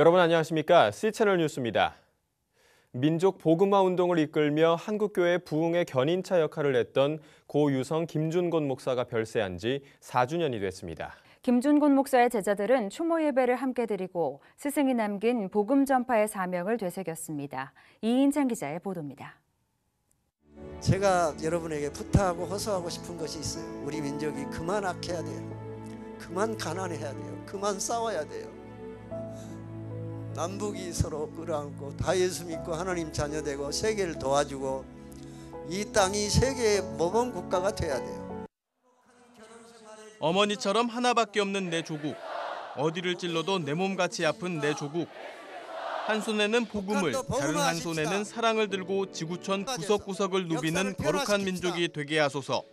여러분 안녕하십니까? C채널 뉴스입니다. 민족 복음화 운동을 이끌며 한국교회 부흥의 견인차 역할을 했던 고 유성 김준곤 목사가 별세한 지 4주년이 됐습니다. 김준곤 목사의 제자들은 추모 예배를 함께 드리고 스승이 남긴 복음 전파의 사명을 되새겼습니다. 이인찬 기자의 보도입니다. 제가 여러분에게 부탁하고 호소하고 싶은 것이 있어요. 우리 민족이 그만 악해야 돼요. 그만 가난해야 돼요. 그만 싸워야 돼요. 남북이 서로 끌어안고 다 예수 믿고 하나님 자녀 되고 세계를 도와주고 이 땅이 세계의 모범 국가가 돼야 돼요. 어머니처럼 하나밖에 없는 내 조국. 어디를 찔러도 내 몸같이 아픈 내 조국. 한 손에는 복음을, 다른 한 손에는 사랑을 들고 지구촌 구석구석을 누비는 거룩한 민족이 되게 하소서.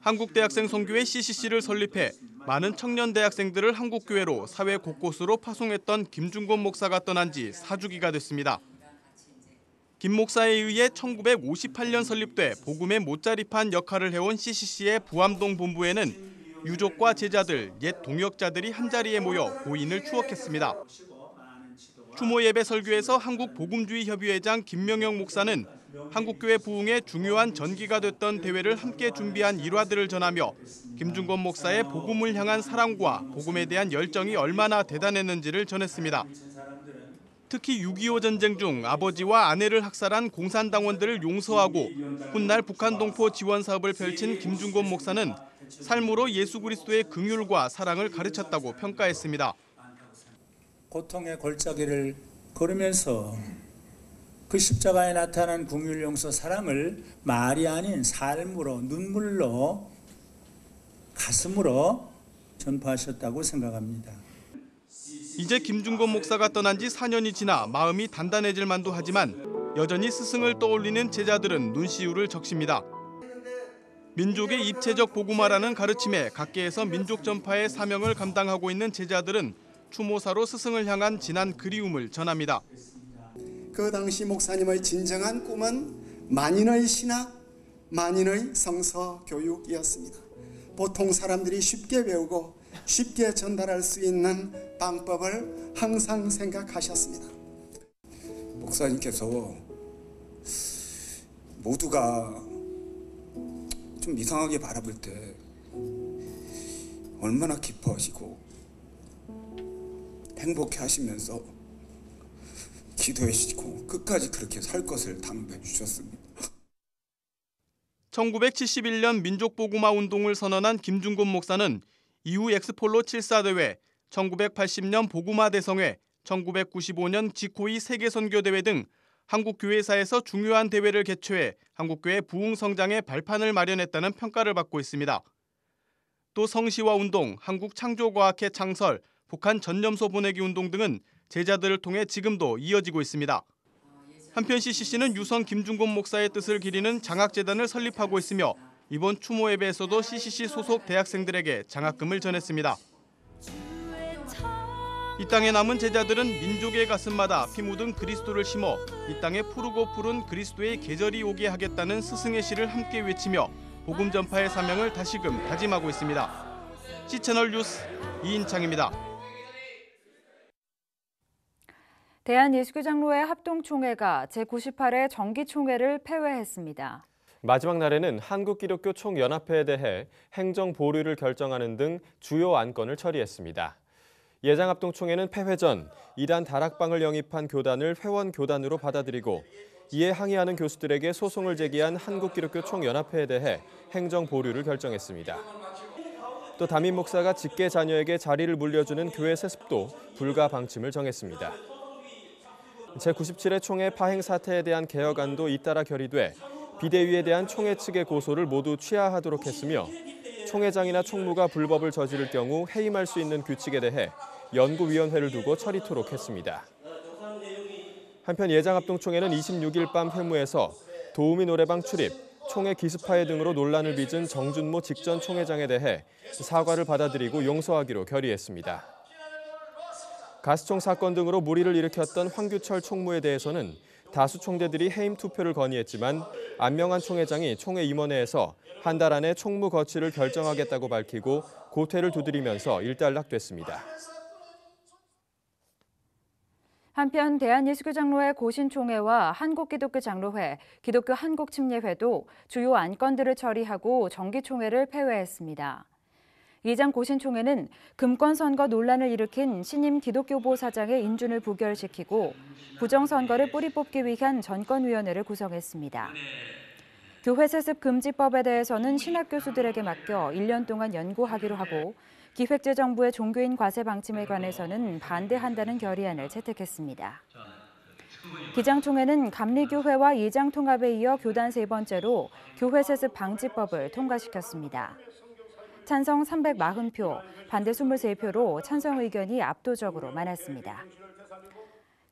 한국대학생 선교회 CCC를 설립해 많은 청년 대학생들을 한국교회로 사회 곳곳으로 파송했던 김준곤 목사가 떠난 지 4주기가 됐습니다. 김 목사에 의해 1958년 설립돼 복음의 못자리판 역할을 해온 CCC의 부암동 본부에는 유족과 제자들, 옛 동역자들이 한자리에 모여 고인을 추억했습니다. 추모 예배 설교에서 한국복음주의협의회장 김명영 목사는 한국교회 부흥의 중요한 전기가 됐던 대회를 함께 준비한 일화들을 전하며 김준곤 목사의 복음을 향한 사랑과 복음에 대한 열정이 얼마나 대단했는지를 전했습니다. 특히 6.25 전쟁 중 아버지와 아내를 학살한 공산당원들을 용서하고 훗날 북한 동포 지원 사업을 펼친 김준곤 목사는 삶으로 예수 그리스도의 긍휼과 사랑을 가르쳤다고 평가했습니다. 고통의 골짜기를 걸으면서 그 십자가에 나타난 긍휼, 용서, 사랑을 말이 아닌 삶으로, 눈물로, 가슴으로 전파하셨다고 생각합니다. 이제 김준곤 목사가 떠난 지 4년이 지나 마음이 단단해질 만도 하지만 여전히 스승을 떠올리는 제자들은 눈시울을 적십니다. 민족의 입체적 복음화라는 가르침에 각계에서 민족 전파의 사명을 감당하고 있는 제자들은 추모사로 스승을 향한 진한 그리움을 전합니다. 그 당시 목사님의 진정한 꿈은 만인의 신학, 만인의 성서 교육이었습니다. 보통 사람들이 쉽게 배우고 쉽게 전달할 수 있는 방법을 항상 생각하셨습니다. 목사님께서 모두가 좀 이상하게 바라볼 때 얼마나 기뻐하시고 행복해 하시면서 기도해 주시고 끝까지 그렇게 살 것을 당부해 주셨습니다. 1971년 민족복음화 운동을 선언한 김준곤 목사는 이후 엑스폴로 74대회, 1980년 복음화 대성회, 1995년 지코이 세계선교대회 등 한국교회사에서 중요한 대회를 개최해 한국교회 부흥 성장의 발판을 마련했다는 평가를 받고 있습니다. 또 성시화 운동, 한국창조과학회 창설, 북한 전념소 보내기 운동 등은 제자들을 통해 지금도 이어지고 있습니다. 한편 CCC는 유성 김준곤 목사의 뜻을 기리는 장학재단을 설립하고 있으며 이번 추모 예배에서도 CCC 소속 대학생들에게 장학금을 전했습니다. 이 땅에 남은 제자들은 민족의 가슴마다 피 묻은 그리스도를 심어 이 땅에 푸르고 푸른 그리스도의 계절이 오게 하겠다는 스승의 시를 함께 외치며 복음 전파의 사명을 다시금 다짐하고 있습니다. C채널 뉴스 이인창입니다. 대한예수교장로회 합동총회가 제98회 정기총회를 폐회했습니다. 마지막 날에는 한국기독교 총연합회에 대해 행정 보류를 결정하는 등 주요 안건을 처리했습니다. 예장합동총회는 폐회 전 이단 다락방을 영입한 교단을 회원 교단으로 받아들이고 이에 항의하는 교수들에게 소송을 제기한 한국기독교 총연합회에 대해 행정 보류를 결정했습니다. 또 담임 목사가 직계 자녀에게 자리를 물려주는 교회 세습도 불가 방침을 정했습니다. 제97회 총회 파행 사태에 대한 개혁안도 잇따라 결의돼 비대위에 대한 총회 측의 고소를 모두 취하하도록 했으며 총회장이나 총무가 불법을 저지를 경우 해임할 수 있는 규칙에 대해 연구위원회를 두고 처리토록 했습니다. 한편 예장합동총회는 26일 밤 회무에서 도우미 노래방 출입, 총회 기습하에 등으로 논란을 빚은 정준모 직전 총회장에 대해 사과를 받아들이고 용서하기로 결의했습니다. 가스총 사건 등으로 물의를 일으켰던 황규철 총무에 대해서는 다수 총대들이 해임 투표를 건의했지만 안명한 총회장이 총회 임원회에서 한 달 안에 총무 거취를 결정하겠다고 밝히고 고퇴를 두드리면서 일단락됐습니다. 한편 대한예수교 장로회 고신총회와 한국기독교 장로회, 기독교 한국침례회도 주요 안건들을 처리하고 정기총회를 폐회했습니다. 이장 고신총회는 금권선거 논란을 일으킨 신임 기독교보 사장의 인준을 부결시키고 부정선거를 뿌리 뽑기 위한 전권위원회를 구성했습니다. 교회 세습 금지법에 대해서는 신학교수들에게 맡겨 1년 동안 연구하기로 하고 기획재정부의 종교인 과세 방침에 관해서는 반대한다는 결의안을 채택했습니다. 기장총회는 감리교회와 이장통합에 이어 교단 세 번째로 교회 세습 방지법을 통과시켰습니다. 찬성 340표, 반대 23표로 찬성 의견이 압도적으로 많았습니다.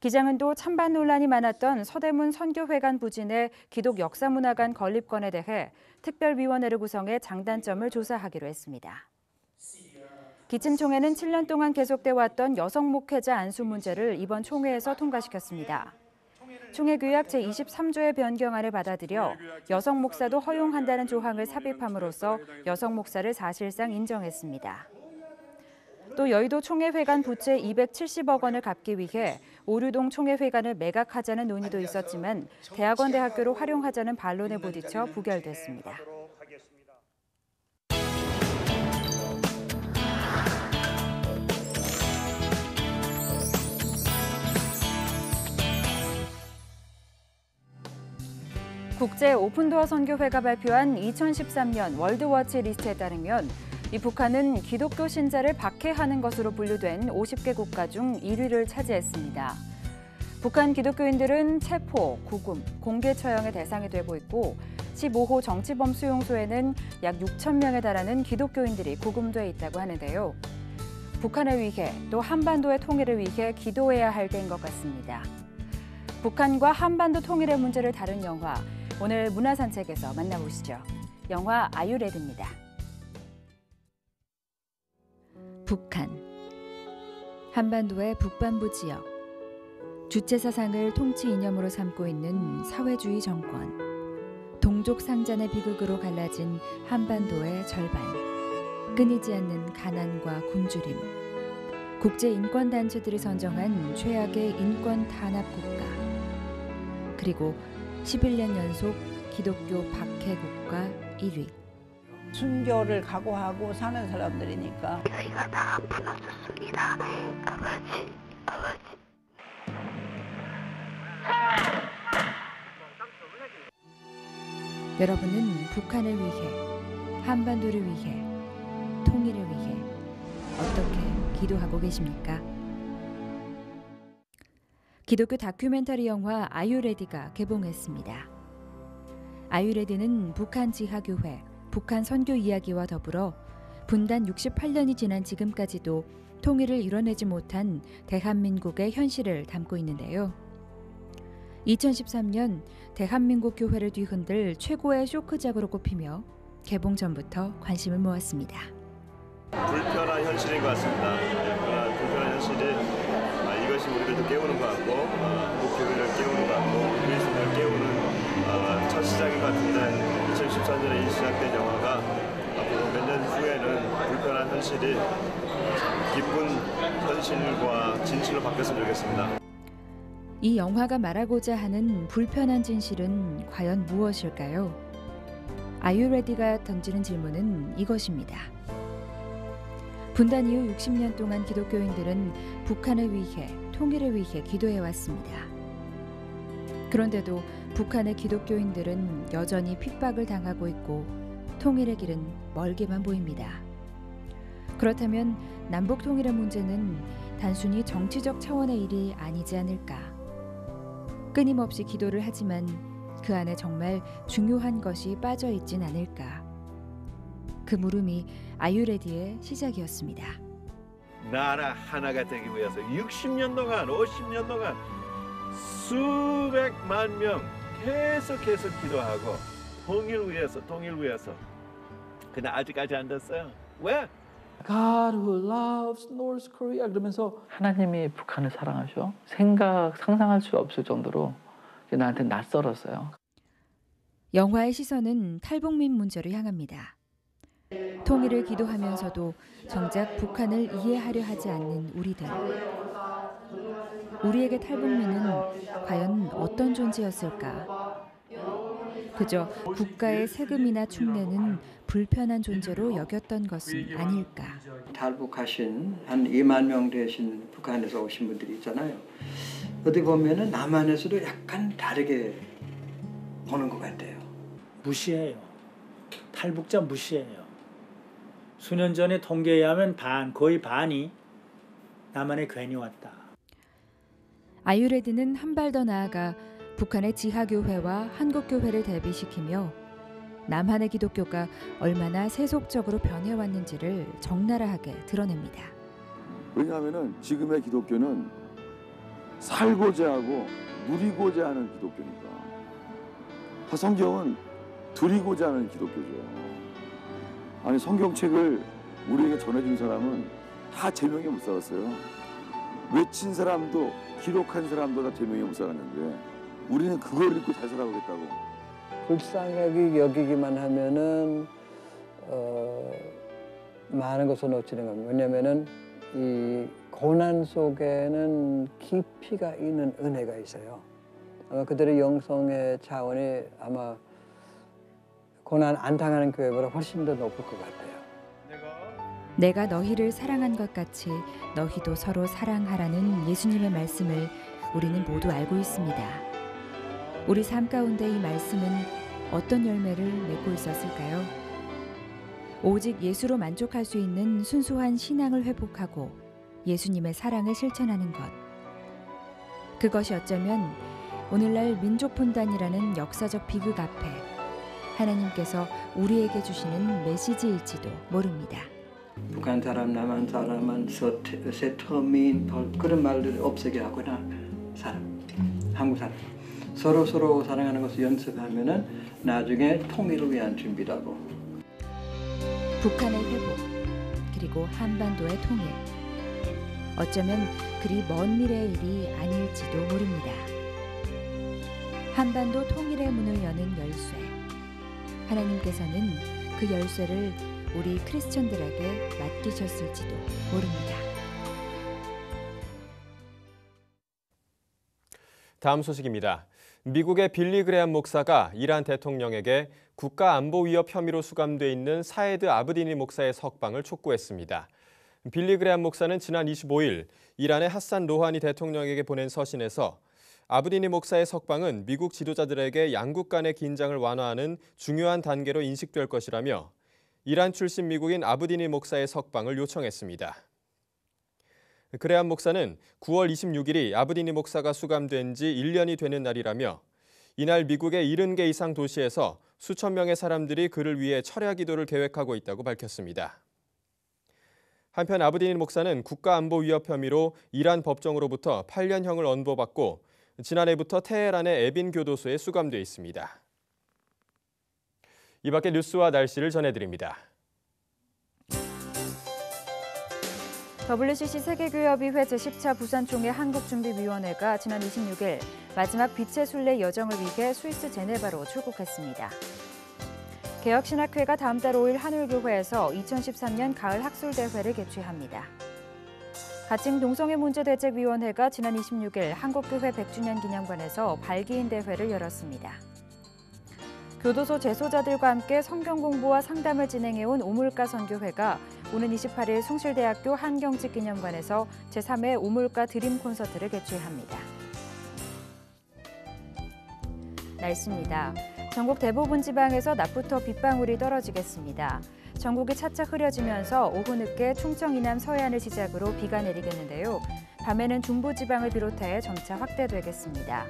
기장은 또 찬반 논란이 많았던 서대문 선교회관 부진의 기독 역사문화관 건립권에 대해 특별위원회를 구성해 장단점을 조사하기로 했습니다. 기침총회는 7년 동안 계속돼 왔던 여성 목회자 안수 문제를 이번 총회에서 통과시켰습니다. 총회 규약 제23조의 변경안을 받아들여 여성 목사도 허용한다는 조항을 삽입함으로써 여성 목사를 사실상 인정했습니다. 또 여의도 총회회관 부채 270억 원을 갚기 위해 오류동 총회회관을 매각하자는 논의도 있었지만 대학원 대학교로 활용하자는 반론에 부딪혀 부결됐습니다. 국제 오픈도어 선교회가 발표한 2013년 월드워치 리스트에 따르면 이 북한은 기독교 신자를 박해하는 것으로 분류된 50개 국가 중 1위를 차지했습니다. 북한 기독교인들은 체포, 구금, 공개 처형의 대상이 되고 있고 15호 정치범 수용소에는 약 6천 명에 달하는 기독교인들이 구금돼 있다고 하는데요. 북한을 위해 또 한반도의 통일을 위해 기도해야 할 때인 것 같습니다. 북한과 한반도 통일의 문제를 다룬 영화, 오늘 문화산책에서 만나보시죠. 영화 아유레드입니다. 북한, 한반도의 북반부 지역, 주체 사상을 통치 이념으로 삼고 있는 사회주의 정권, 동족 상잔의 비극으로 갈라진 한반도의 절반, 끊이지 않는 가난과 굶주림, 국제인권단체들이 선정한 최악의 인권 탄압 국가, 그리고 11년 연속 기독교 박해 국가 1위. 순교를 각오하고 사는 사람들이니까. 저희가 다 불러줬습니다. 아버지. 여러분은 북한을 위해, 한반도를 위해, 통일을 위해 어떻게 기도하고 계십니까? 기독교 다큐멘터리 영화 아유레디가 개봉했습니다. 아유레디는 북한 지하교회, 북한 선교 이야기와 더불어 분단 68년이 지난 지금까지도 통일을 이뤄내지 못한 대한민국의 현실을 담고 있는데요. 2013년 대한민국 교회를 뒤흔들 최고의 쇼크작으로 꼽히며 개봉 전부터 관심을 모았습니다. 불편한 현실인 것 같습니다. 불편한 현실이 이것이 우리들도 깨우는 것 같고 목표를 깨우는 것 같고 그리스도를 깨우는 첫 시작인 것 같은데 2014년에 시작된 영화가 앞으로 몇 년 후에는 불편한 현실이 기쁜 현실과 진실로 바뀌었으면 좋겠습니다. 이 영화가 말하고자 하는 불편한 진실은 과연 무엇일까요? 아유레디가 던지는 질문은 이것입니다. 분단 이후 60년 동안 기독교인들은 북한을 위해, 통일을 위해 기도해왔습니다. 그런데도 북한의 기독교인들은 여전히 핍박을 당하고 있고 통일의 길은 멀게만 보입니다. 그렇다면 남북 통일의 문제는 단순히 정치적 차원의 일이 아니지 않을까? 끊임없이 기도를 하지만 그 안에 정말 중요한 것이 빠져 있진 않을까? 그 물음이 아유레디의 시작이었습니다. 나라 하나가 되기 위해서 60년 동안, 50년 동안 수백만 명 계속해서 기도하고 통일 위해서. 근데 아직까지 안 됐어요. 왜? God who loves North Korea 그러면서 하나님이 북한을 사랑하셔? 상상할 수 없을 정도로 나한테 낯설었어요. 영화의 시선은 탈북민 문제로 향합니다. 통일을 기도하면서도 정작 북한을 이해하려 하지 않는 우리들. 우리에게 탈북민은 과연 어떤 존재였을까? 그저 국가의 세금이나 충내는 불편한 존재로 여겼던 것은 아닐까? 탈북하신 한 2만 명 되신 북한에서 오신 분들이 있잖아요. 어디 보면은 남한에서도 약간 다르게 보는 것 같아요. 무시해요. 탈북자 무시해요. 수년 전에 통계에 하면 거의 반이 남한에 괜히 왔다. 아유레드는 한 발 더 나아가 북한의 지하교회와 한국교회를 대비시키며 남한의 기독교가 얼마나 세속적으로 변해왔는지를 적나라하게 드러냅니다. 왜냐하면 지금의 기독교는 살고자 하고 누리고자 하는 기독교니까. 성경은 드리고자 하는 기독교죠. 아니 성경책을 우리에게 전해준 사람은 다 제명에 못 살았어요. 외친 사람도 기록한 사람도 다 제명에 못 살았는데 우리는 그걸 읽고 잘 살아보겠다고. 불쌍하게 여기기만 하면은 많은 것을 놓치는 겁니다. 왜냐하면은 이 고난 속에는 깊이가 있는 은혜가 있어요. 아마 그들의 영성의 차원이 아마 고난 안 당하는 교회보다 훨씬 더 높을 것 같아요. 내가 너희를 사랑한 것 같이 너희도 서로 사랑하라는 예수님의 말씀을 우리는 모두 알고 있습니다. 우리 삶 가운데 이 말씀은 어떤 열매를 맺고 있었을까요? 오직 예수로 만족할 수 있는 순수한 신앙을 회복하고 예수님의 사랑을 실천하는 것. 그것이 어쩌면 오늘날 민족분단이라는 역사적 비극 앞에 하나님께서 우리에게 주시는 메시지일지도 모릅니다. 북한 사람, 남한 사람은 세터민 그런 말들을 없애게 하거나 한국 사람 서로 사랑하는 것을 연습하면은 나중에 통일을 위한 준비라고. 북한의 회복 그리고 한반도의 통일. 어쩌면 그리 먼 미래의 일이 아닐지도 모릅니다. 한반도 통일의 문을 여는 열쇠. 하나님께서는 그 열쇠를 우리 크리스천들에게 맡기셨을지도 모릅니다. 다음 소식입니다. 미국의 빌리 그레함 목사가 이란 대통령에게 국가안보위협 혐의로 수감돼 있는 사에드 아브디니 목사의 석방을 촉구했습니다. 빌리 그레함 목사는 지난 25일 이란의 하산 로하니 대통령에게 보낸 서신에서 아브디니 목사의 석방은 미국 지도자들에게 양국 간의 긴장을 완화하는 중요한 단계로 인식될 것이라며 이란 출신 미국인 아브디니 목사의 석방을 요청했습니다. 그레함 목사는 9월 26일이 아브디니 목사가 수감된 지 1년이 되는 날이라며 이날 미국의 70개 이상 도시에서 수천 명의 사람들이 그를 위해 철야 기도를 계획하고 있다고 밝혔습니다. 한편 아브디니 목사는 국가안보위협 혐의로 이란 법정으로부터 8년형을 언도받고 지난해부터 테헤란의 에빈 교도소에 수감돼 있습니다. 이 밖에 뉴스와 날씨를 전해드립니다. WCC 세계교협의회 제10차 부산총회 한국준비위원회가 지난 26일 마지막 빛의 순례 여정을 위해 스위스 제네바로 출국했습니다. 개혁신학회가 다음 달 5일 한울교회에서 2013년 가을 학술대회를 개최합니다. 가칭 동성애 문제대책위원회가 지난 26일 한국교회 100주년 기념관에서 발기인 대회를 열었습니다. 교도소 재소자들과 함께 성경 공부와 상담을 진행해온 오물가 선교회가 오는 28일 숭실대학교 한경직 기념관에서 제3회 오물가 드림 콘서트를 개최합니다. 날씨입니다. 전국 대부분 지방에서 낮부터 빗방울이 떨어지겠습니다. 전국이 차차 흐려지면서 오후 늦게 충청 이남 서해안을 시작으로 비가 내리겠는데요. 밤에는 중부지방을 비롯해 점차 확대되겠습니다.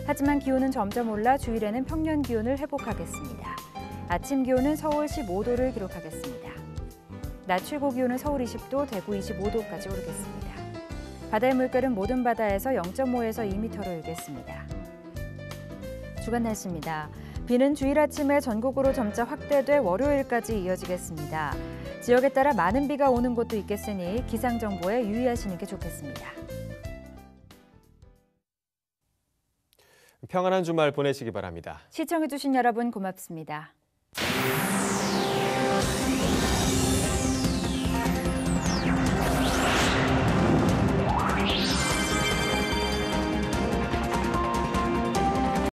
하지만 기온은 점점 올라 주일에는 평년 기온을 회복하겠습니다. 아침 기온은 서울 15도를 기록하겠습니다. 낮 최고 기온은 서울 20도, 대구 25도까지 오르겠습니다. 바다의 물결은 모든 바다에서 0.5에서 2m로 일겠습니다. 주간 날씨입니다. 비는 주일 아침에 전국으로 점차 확대돼 월요일까지 이어지겠습니다. 지역에 따라 많은 비가 오는 곳도 있겠으니 기상정보에 유의하시는 게 좋겠습니다. 평안한 주말 보내시기 바랍니다. 시청해주신 여러분 고맙습니다.